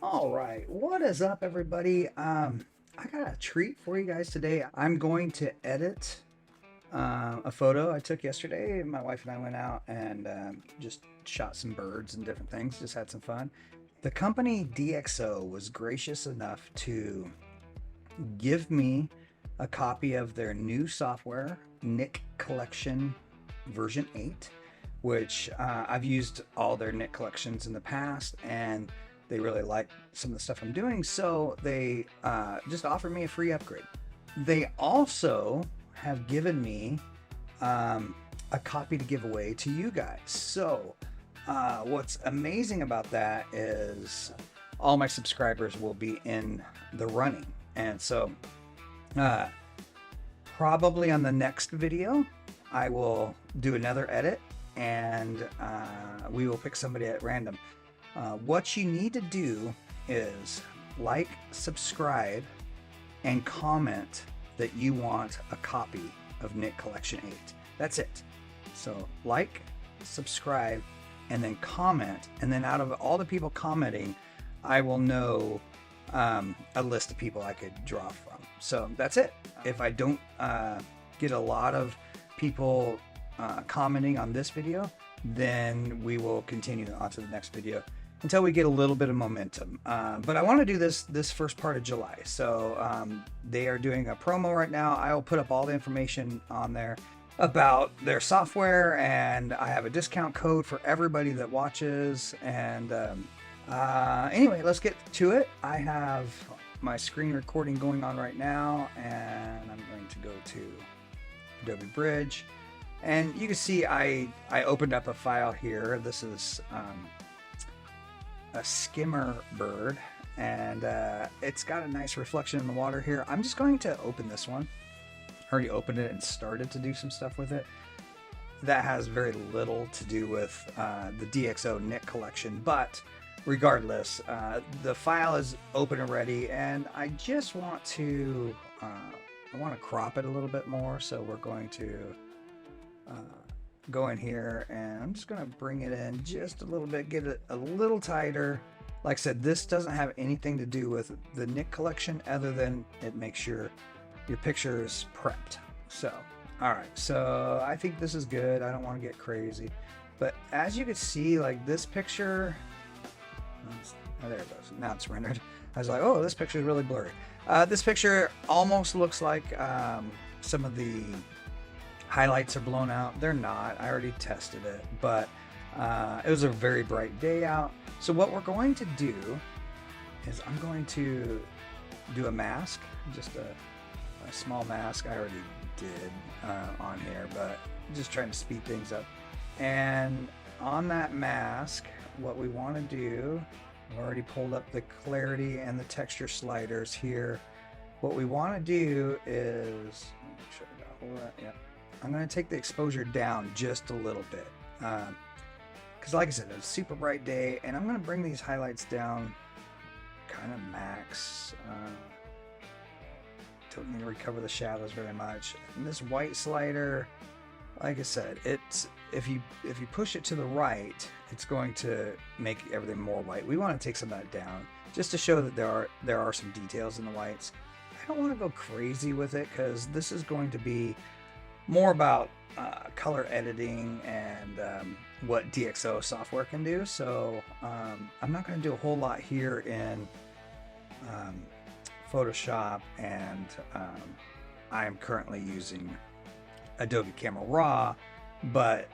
All right, what is up, everybody? I got a treat for you guys today. I'm going to edit a photo I took yesterday. My wife and I went out and just shot some birds and different things, just had some fun. The company DxO was gracious enough to give me a copy of their new software, Nik Collection version 8, which I've used all their Nik collections in the past, and they really like some of the stuff I'm doing, so they just offered me a free upgrade. They also have given me a copy to give away to you guys. So, what's amazing about that is all my subscribers will be in the running. And so, uh, probably on the next video, I will do another edit and we will pick somebody at random. What you need to do is like, subscribe, and comment that you want a copy of Nik Collection 8. That's it. So like, subscribe, and then comment. And then out of all the people commenting, I will know a list of people I could draw from. So that's it. If I don't get a lot of people commenting on this video, then we will continue on to the next video until we get a little bit of momentum. But I want to do this first part of July. So they are doing a promo right now. I will put up all the information on there about their software, and I have a discount code for everybody that watches. And anyway, let's get to it. I have my screen recording going on right now, and I'm going to go to Adobe Bridge. And you can see I opened up a file here. This is a skimmer bird, and it's got a nice reflection in the water here. I'm just going to open this one. I already opened it and started to do some stuff with it. That has very little to do with the DxO Nik collection, but regardless, the file is open already, and I just want to crop it a little bit more. So we're going to go in here, and I'm just going to bring it in just a little bit, get it a little tighter. Like I said, this doesn't have anything to do with the Nik collection other than it makes sure your picture is prepped. So, all right, so I think this is good. I don't want to get crazy, but as you can see, like this picture, oh, there it goes. Now it's rendered. I was like, oh, this picture is really blurry. This picture almost looks like some of the highlights are blown out. They're not. I already tested it, but it was a very bright day out. So what we're going to do is I'm going to do a mask, just a small mask. I already did on here, but just trying to speed things up. And on that mask, what we want to do, I've already pulled up the clarity and the texture sliders here. What we want to do is, yeah, I'm going to take the exposure down just a little bit. Because like I said, it's a super bright day, and I'm going to bring these highlights down kind of max. Don't need to recover the shadows very much. And this white slider, like I said, it's if you push it to the right, it's going to make everything more white. We want to take some of that down just to show that there are some details in the whites. I don't want to go crazy with it because this is going to be more about color editing and what DxO software can do. So I'm not going to do a whole lot here in Photoshop, and I am currently using Adobe Camera Raw, but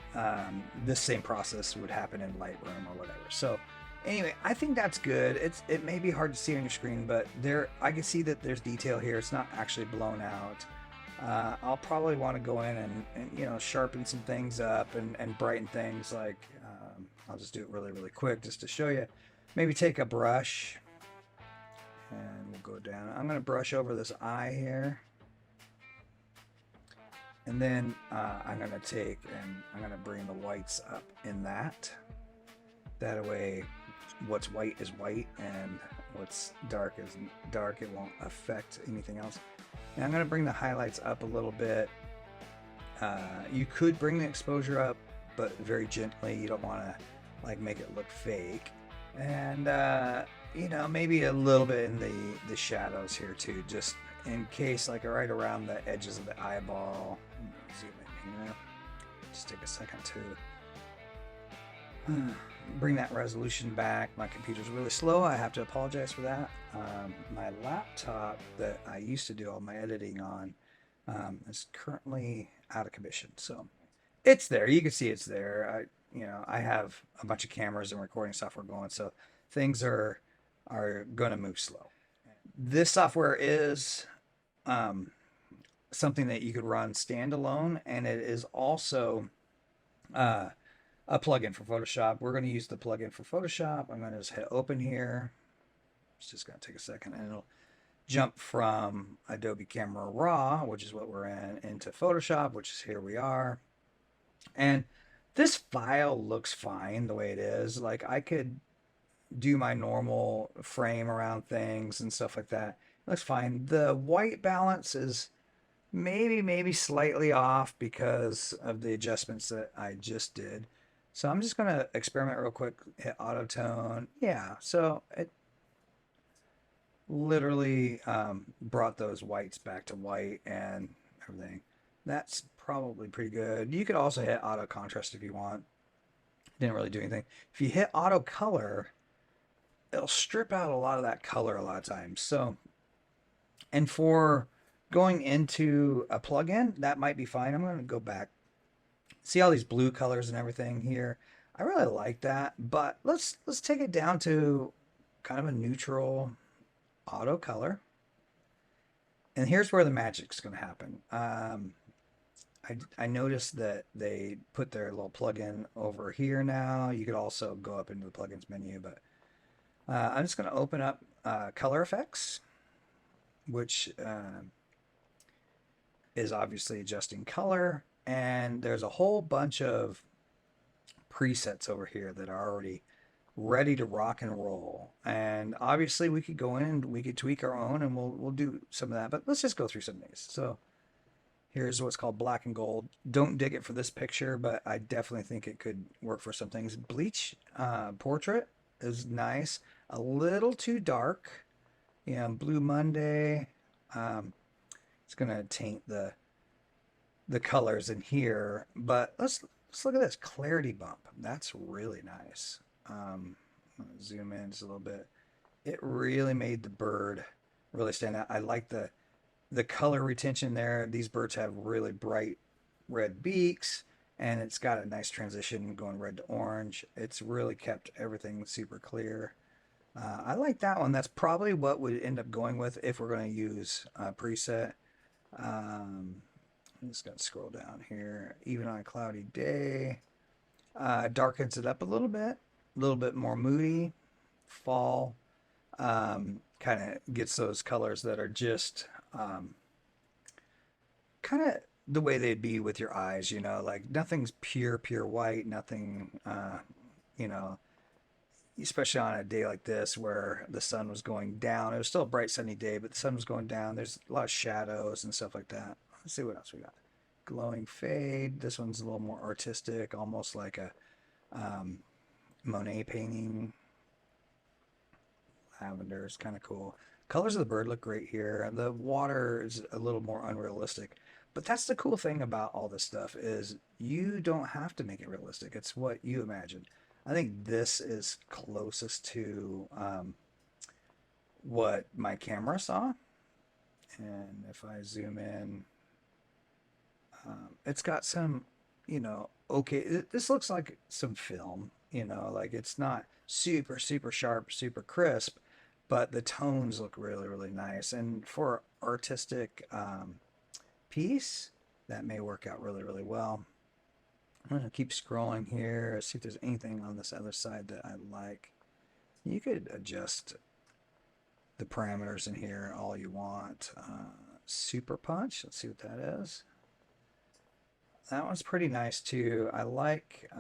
this same process would happen in Lightroom or whatever. So anyway, I think that's good. It may be hard to see on your screen, but I can see that there's detail here. It's not actually blown out. I'll probably want to go in and sharpen some things up and brighten things. Like I'll just do it really quick just to show you. Maybe take a brush and we'll go down. I'm going to brush over this eye here, and then I'm going to take and I'm going to bring the whites up in that. That way, what's white is white and what's dark is dark. It won't affect anything else. And I'm going to bring the highlights up a little bit. You could bring the exposure up, but very gently. You don't want to like make it look fake. And you know, maybe a little bit in the shadows here too, just in case, like right around the edges of the eyeball. Zoom in here. Just take a second to bring that resolution back. My computer's really slow. I have to apologize for that. My laptop that I used to do all my editing on is currently out of commission, so it's there. You can see it's there. I have a bunch of cameras and recording software going, so things are going to move slow. This software is um, something that you could run standalone, and it is also uh, a plugin for Photoshop. We're going to use the plugin for Photoshop. I'm going to just hit open here. It's just going to take a second, and it'll jump from Adobe Camera Raw, which is what we're in, into Photoshop, which is here we are. And this file looks fine the way it is. Like I could do my normal frame around things and stuff like that. It looks fine. The white balance is maybe slightly off because of the adjustments that I just did. So I'm just gonna experiment real quick, hit auto tone. Yeah, so it literally brought those whites back to white and everything. That's probably pretty good. You could also hit auto contrast if you want. Didn't really do anything. If you hit auto color, it'll strip out a lot of that color a lot of times. So, and for going into a plugin, that might be fine. I'm going to go back. See all these blue colors and everything here. I really like that, but let's take it down to kind of a neutral auto color. And here's where the magic's going to happen. I noticed that they put their little plugin over here now. You could also go up into the plugins menu, but I'm just going to open up color effects, which is obviously adjusting color. And there's a whole bunch of presets over here that are already ready to rock and roll. And obviously we could go in and we could tweak our own, and we'll do some of that. But let's just go through some of these. So here's what's called black and gold. Don't dig it for this picture, but I definitely think it could work for some things. Bleach portrait is nice. A little too dark. Yeah, Blue Monday. It's gonna taint the colors in here, but let's look at this clarity bump. That's really nice. Zoom in just a little bit. It really made the bird really stand out. I like the color retention there. These birds have really bright red beaks, and it's got a nice transition going red to orange. It's really kept everything super clear. I like that one. That's probably what we'd end up going with if we're going to use a preset. I'm just going to scroll down here. Even on a cloudy day, darkens it up a little bit more moody. Fall kind of gets those colors that are just kind of the way they'd be with your eyes, you know, like nothing's pure white, nothing, you know, especially on a day like this where the sun was going down. It was still a bright sunny day, but the sun was going down. There's a lot of shadows and stuff like that. Let's see what else we got. Glowing fade. This one's a little more artistic, almost like a Monet painting. Lavender is kind of cool. Colors of the bird look great here. The water is a little more unrealistic. But that's the cool thing about all this stuff is you don't have to make it realistic. It's what you imagine. I think this is closest to what my camera saw. And if I zoom in, it's got some, you know, okay, this looks like some film, you know, like it's not super sharp, super crisp, but the tones look really nice. And for artistic piece, that may work out really well. I'm gonna keep scrolling here, see if there's anything on this other side that I like. You could adjust the parameters in here all you want. Super punch, let's see what that is. That one's pretty nice too. I like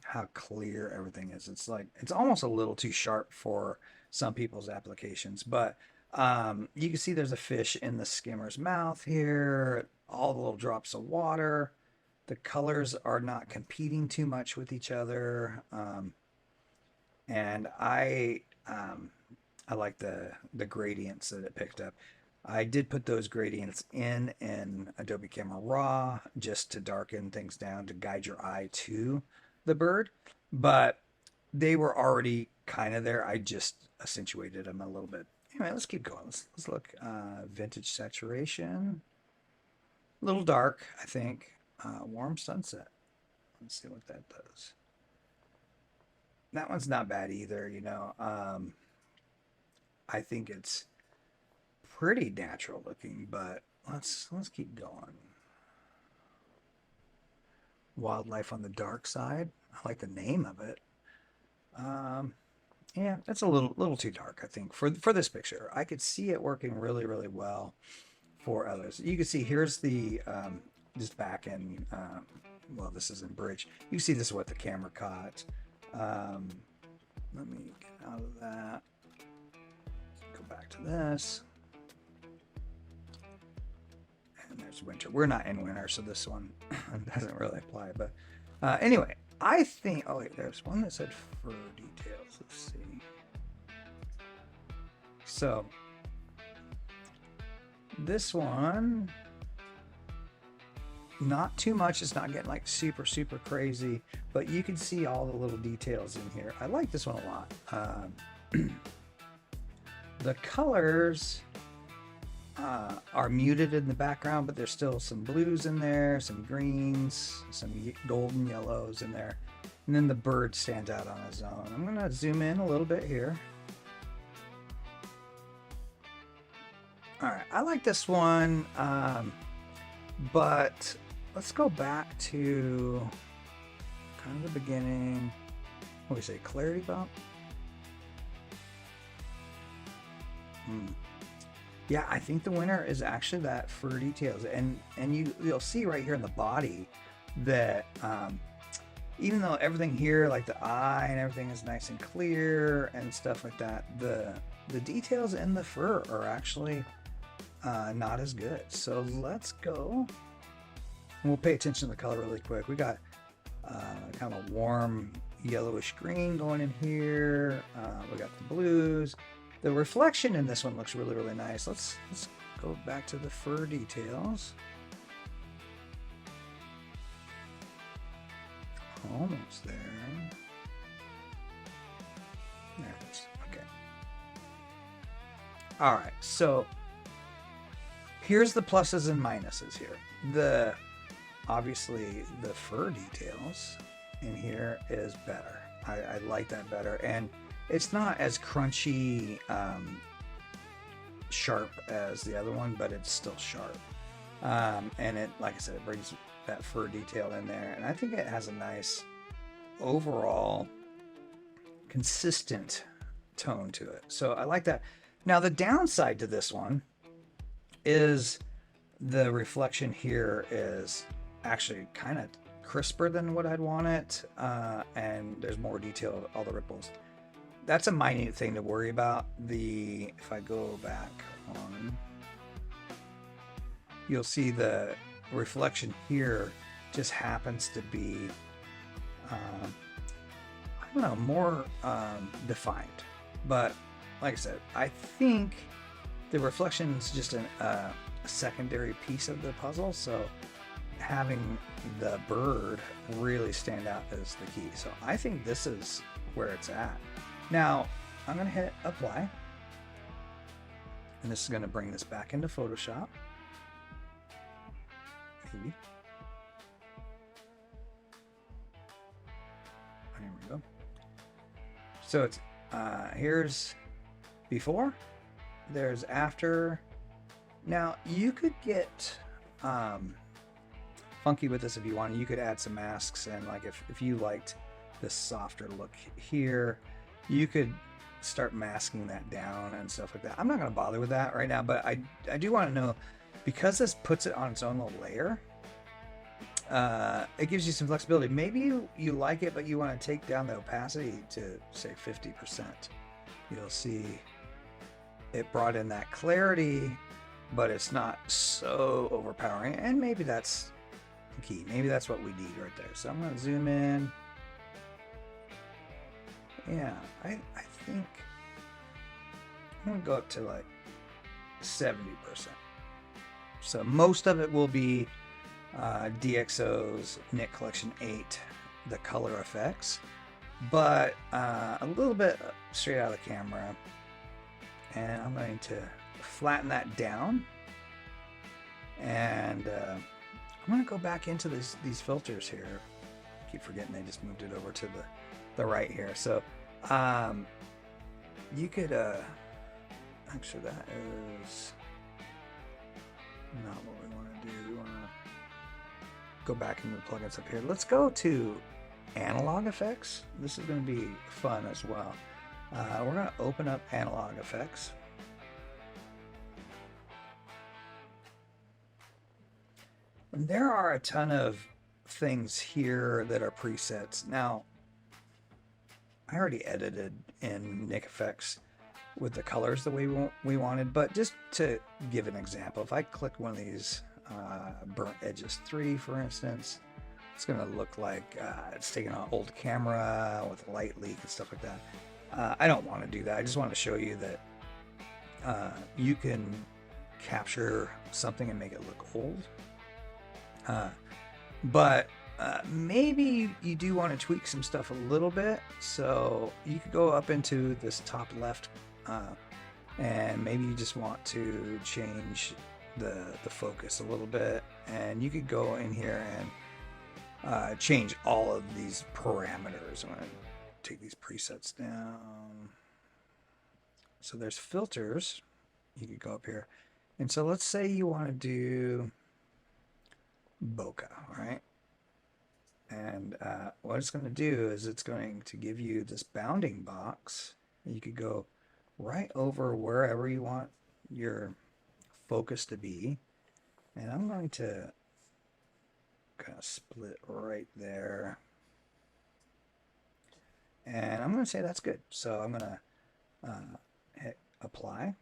how clear everything is. It's like, it's almost a little too sharp for some people's applications, but you can see there's a fish in the skimmer's mouth here, all the little drops of water. The colors are not competing too much with each other. and I like the gradients that it picked up. I did put those gradients in Adobe Camera Raw just to darken things down to guide your eye to the bird, but they were already kind of there. I just accentuated them a little bit. Anyway, let's keep going. Let's look. Vintage saturation, a little dark, I think. Warm sunset. Let's see what that does. That one's not bad either. I think it's pretty natural looking, but let's keep going. Wildlife on the dark side. I like the name of it. Yeah, that's a little too dark, I think, for this picture. I could see it working really, really well for others. You can see here's the just back in well, this is in bridge. You see this is what the camera caught. Let me get out of that. Go back to this. And there's winter. We're not in winter, so this one doesn't really apply. But anyway, I think, oh wait, there's one that said fur details. Let's see. So this one, not too much. It's not getting like super, super crazy, but you can see all the little details in here. I like this one a lot. The colors are muted in the background, but there's still some blues in there, some greens, some golden yellows in there. And then the bird stands out on his own. I'm gonna zoom in a little bit here. All right, I like this one, but let's go back to kind of the beginning. What do we say, clarity bump? Yeah, I think the winner is actually that fur details, and you'll see right here in the body that even though everything here, like the eye and everything, is nice and clear and stuff like that, the details in the fur are actually not as good. So let's go. And we'll pay attention to the color really quick. We got kind of a warm yellowish green going in here. We got the blues. The reflection in this one looks really, really nice. Let's go back to the fur details. Almost there. There it is. Okay. All right. So here's the pluses and minuses here. Obviously the fur details in here is better. I like that better, and it's not as crunchy sharp as the other one, but it's still sharp. And it, like I said, it brings that fur detail in there, and I think it has a nice overall consistent tone to it. So I like that. Now the downside to this one is the reflection here is actually kind of crisper than what I'd want it, and there's more detail, all the ripples. That's a minute thing to worry about. If I go back on, you'll see the reflection here just happens to be, I don't know, more defined. But like I said, I think the reflection is just a secondary piece of the puzzle. So having the bird really stand out is the key. So I think this is where it's at. Now, I'm going to hit apply, and this is going to bring this back into Photoshop. Maybe. There we go. So it's here's before, there's after. Now, you could get funky with this if you want. You could add some masks, and like if you liked this softer look here, you could start masking that down and stuff like that. I'm not going to bother with that right now, but I do want to know, because this puts it on its own little layer, it gives you some flexibility. Maybe you like it, but you want to take down the opacity to say 50%. You'll see it brought in that clarity, but it's not so overpowering, and maybe that's the key. Maybe that's what we need right there. So I'm going to zoom in. Yeah, I think I'm gonna go up to like 70%. So most of it will be DxO's Nik Collection 8, the color effects, but a little bit straight out of the camera. And I'm going to flatten that down, and I'm going to go back into these filters here. I keep forgetting they just moved it over to the right here. So you could actually, that is not what we want to do. We want to go back into the plugins up here. Let's go to analog effects. This is going to be fun as well. We're going to open up analog effects. And there are a ton of things here that are presets. Now, I already edited in Nik Effects with the colors the way we wanted, but just to give an example, if I click one of these burnt edges 3, for instance, it's going to look like it's taking an old camera with a light leak and stuff like that. I don't want to do that. I just want to show you that you can capture something and make it look old. But maybe you do want to tweak some stuff a little bit. So you could go up into this top left and maybe you just want to change the focus a little bit. And you could go in here and change all of these parameters. I'm going to take these presets down. So there's filters. You could go up here. And so let's say you want to do bokeh, right? And what it's going to do is it's going to give you this bounding box. You could go right over wherever you want your focus to be. And I'm going to kind of split right there. And I'm going to say that's good. So I'm going to hit apply.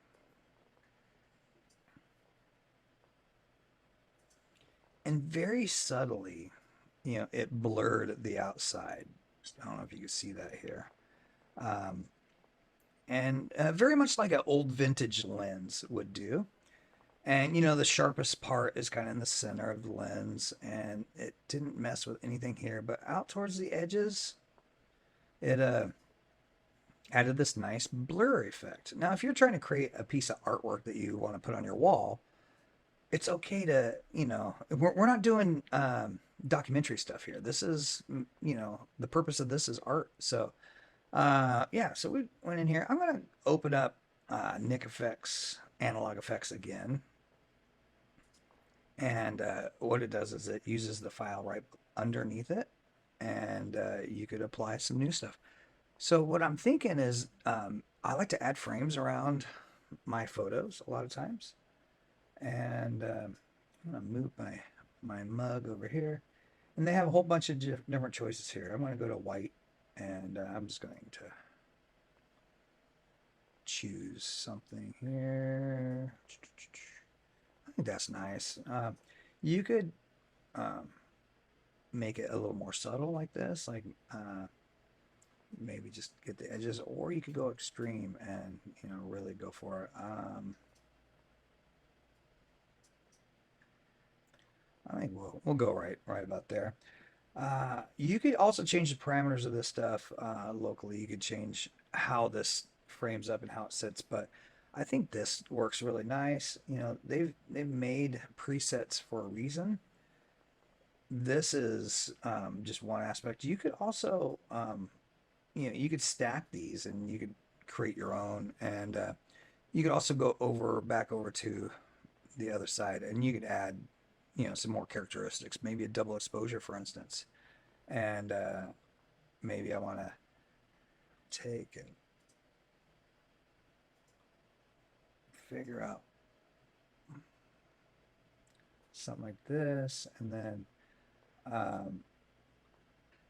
And very subtly, it blurred the outside. I don't know if you can see that here. And very much like an old vintage lens would do. And, the sharpest part is kind of in the center of the lens, and it didn't mess with anything here. But out towards the edges, it added this nice blur effect. Now, if you're trying to create a piece of artwork that you want to put on your wall, it's okay to, we're not doing documentary stuff here. This is, the purpose of this is art. So, yeah, so we went in here. I'm going to open up Nik Effects, Analog Effects again. And what it does is it uses the file right underneath it. And you could apply some new stuff. So what I'm thinking is I like to add frames around my photos a lot of times. And I'm going to move my mug over here. And they have a whole bunch of different choices here. I'm going to go to white, and I'm just going to choose something here. I think that's nice. You could make it a little more subtle like this, like maybe just get the edges, or you could go extreme and really go for it. I think we'll go right about there. You could also change the parameters of this stuff locally. You could change how this frames up and how it sits, but I think this works really nice. They've made presets for a reason. This is just one aspect. You could also, you could stack these and you could create your own, and you could also go back over to the other side, and you could add some more characteristics, maybe a double exposure, for instance. And maybe I want to take and figure out something like this. And then,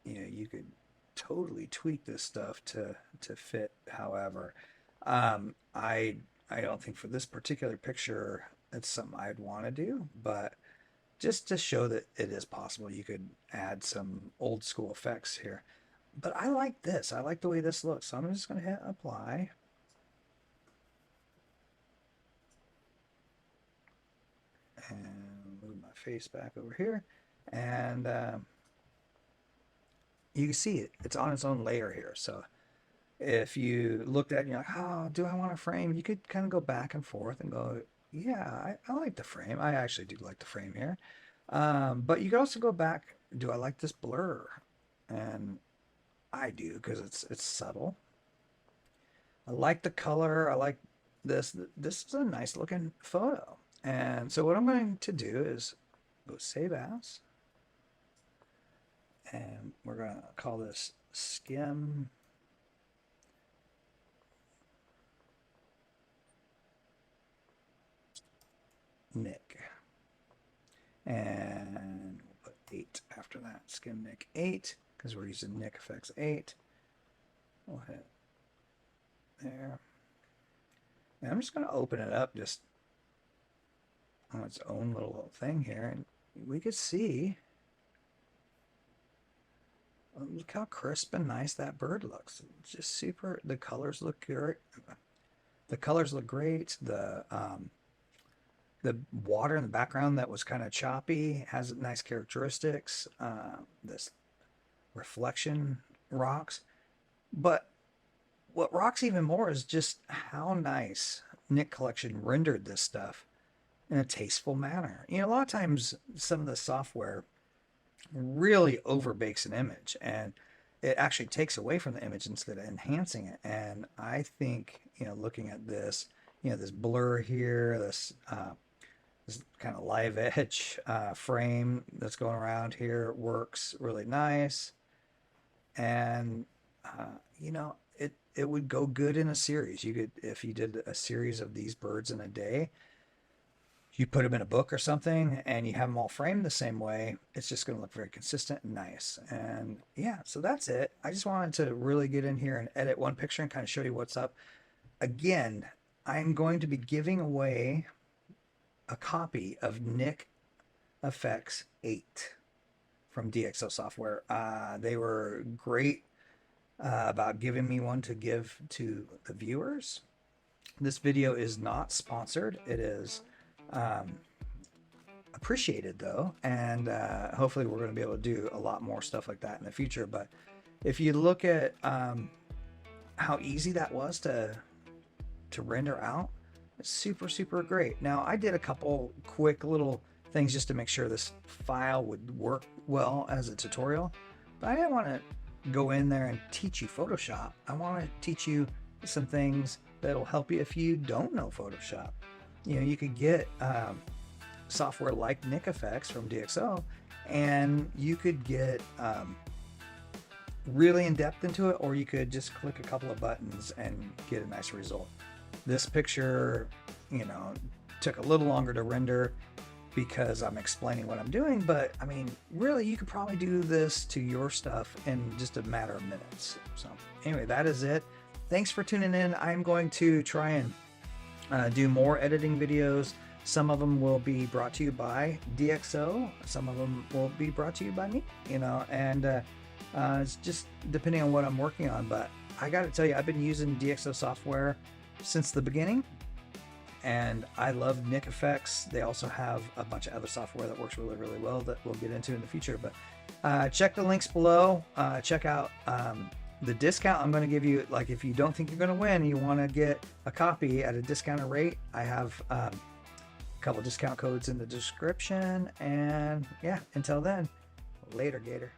you could totally tweak this stuff to fit however. I don't think for this particular picture, it's something I'd want to do, but just to show that it is possible, you could add some old school effects here. But I like this. I like the way this looks. So I'm just going to hit apply. And move my face back over here. And you can see it's on its own layer here. So if you looked at it and you're like, oh, do I want a frame? You could kind of go back and forth and go, yeah, I like the frame. I actually do like the frame here. But you could also go back, do I like this blur? And I do, because it's subtle. I like the color. I like this. This is a nice looking photo. And so what I'm going to do is go save as. And we're going to call this skim Nik. And we'll put 8 after that. Skim Nik 8, because we're using Nik Effects 8. We'll hit there. And I'm just going to open it up just on its own little thing here. And we could see, look how crisp and nice that bird looks. It's just super. The colors look great. The colors look great. The water in the background that was kind of choppy has nice characteristics. This reflection rocks. But what rocks even more is just how nice Nik Collection rendered this stuff in a tasteful manner. You know, a lot of times some of the software really overbakes an image and it actually takes away from the image instead of enhancing it. And I think, you know, looking at this, you know, this blur here, this kind of live edge frame that's going around here works really nice. And, you know, it would go good in a series. You could, if you did a series of these birds in a day, you put them in a book or something and you have them all framed the same way, it's just going to look very consistent and nice. And yeah, so that's it. I just wanted to really get in here and edit one picture and kind of show you what's up. Again, I'm going to be giving away a copy of Nik Effects 8 from DxO software. They were great about giving me one to give to the viewers. This video is not sponsored. It is appreciated though, and hopefully we're going to be able to do a lot more stuff like that in the future. But if you look at how easy that was to render out, it's super great. Now I did a couple quick little things just to make sure this file would work well as a tutorial, but I didn't want to go in there and teach you Photoshop. I want to teach you some things that'll help you if you don't know Photoshop. You know, you could get software like Nik Effects from DxO, and you could get really in depth into it, or you could just click a couple of buttons and get a nice result. This picture, you know, took a little longer to render because I'm explaining what I'm doing, but I mean, really, you could probably do this to your stuff in just a matter of minutes. So anyway, that is it. Thanks for tuning in. I'm going to try and do more editing videos. Some of them will be brought to you by DxO. Some of them will be brought to you by me, you know, and it's just depending on what I'm working on. But I got to tell you, I've been using DxO software since the beginning, and I love Nik Effects. They also have a bunch of other software that works really well that we'll get into in the future. But check the links below. Check out the discount I'm going to give you. Like, if you don't think you're going to win and you want to get a copy at a discounted rate, I have a couple discount codes in the description. And yeah, until then, later, Gator.